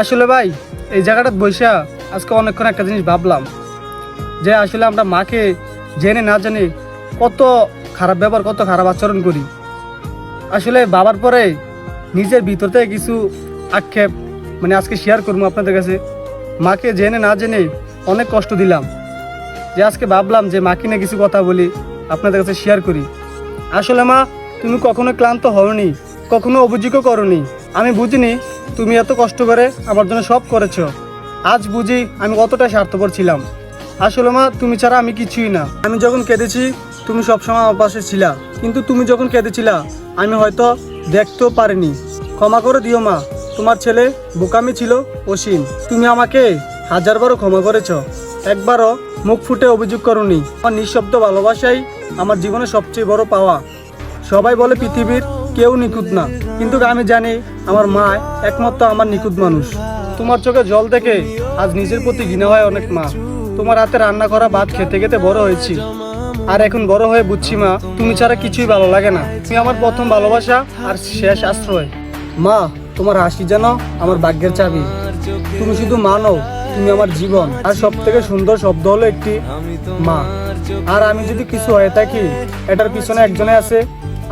আসলে ভাই এই জায়গাটা বইসা আজকে অনেকক্ষণ একটা জিনিস ভাবলাম যে আসলে আমরা মাকে জেনে না জেনে কত খারাপ ব্যবহার কত খারাপ আচরণ করি। আসলে বাবার পরে নিজের ভিতর থেকে কিছু আক্ষেপ আজকে শেয়ার করবো আপনাদের কাছে। মাকে জেনে না জেনে অনেক কষ্ট দিলাম, যে আজকে ভাবলাম যে মাকে নিয়ে কিছু কথা বলি, আপনাদের কাছে শেয়ার করি। আসলে মা, তুমি কখনো ক্লান্ত হওনি, কখনো অভিযোগও করনি। আমি বুঝিনি তুমি এত কষ্ট করে আমার জন্য সব করেছো। আজ বুঝি আমি কতটা স্বার্থপর ছিলাম। আসলে মা, তুমি ছাড়া আমি কিছুই না। আমি যখন কেঁদেছি তুমি সবসময় আমার পাশে ছিলা, কিন্তু তুমি যখন কেঁদেছিলা আমি হয়তো দেখতেও পারিনি। ক্ষমা করে দিও মা, তোমার ছেলে বোকামি ছিল অসীম। তুমি আমাকে হাজারবারও ক্ষমা করেছো, একবারও মুখ ফুটে অভিযোগ করনি। আমার নিঃশব্দ ভালোবাসাই আমার জীবনের সবচেয়ে বড় পাওয়া। সবাই বলে পৃথিবীর কেউ নিখুঁত না, কিন্তু আমি জানি আমার মা একমাত্র আমার নিখুঁত মানুষ। তোমার চোখে জল দেখে আজ নিজের প্রতি ঘৃণা হয় অনেক মা। তোমার হাতে রান্না করা ভাত খেতে খেতে বড় হয়েছি, আর এখন বড় হয়ে বুঝছি মা, তুমি ছাড়া কিছুই ভালো লাগে না। তুমি আমার প্রথম ভালোবাসা আর শেষ আশ্রয়। মা, তোমার হাসি যেন আমার ভাগ্যের চাবি। তুমি শুধু মা নও, তুমি আমার জীবন। আর সব থেকে সুন্দর শব্দ হলো একটি মা। আর আমি যদি কিছু হয়ে থাকি, এটার পিছনে একজনে আছে,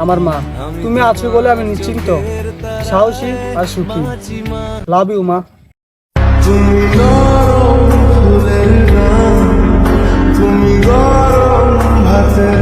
আমার মা। তুমি আছো বলে আমি নিশ্চিন্ত, সাহসী আর সুখী। লাভ ইউ মা। তুমি গরম ফুলের গান, তুমি গরম ভাতের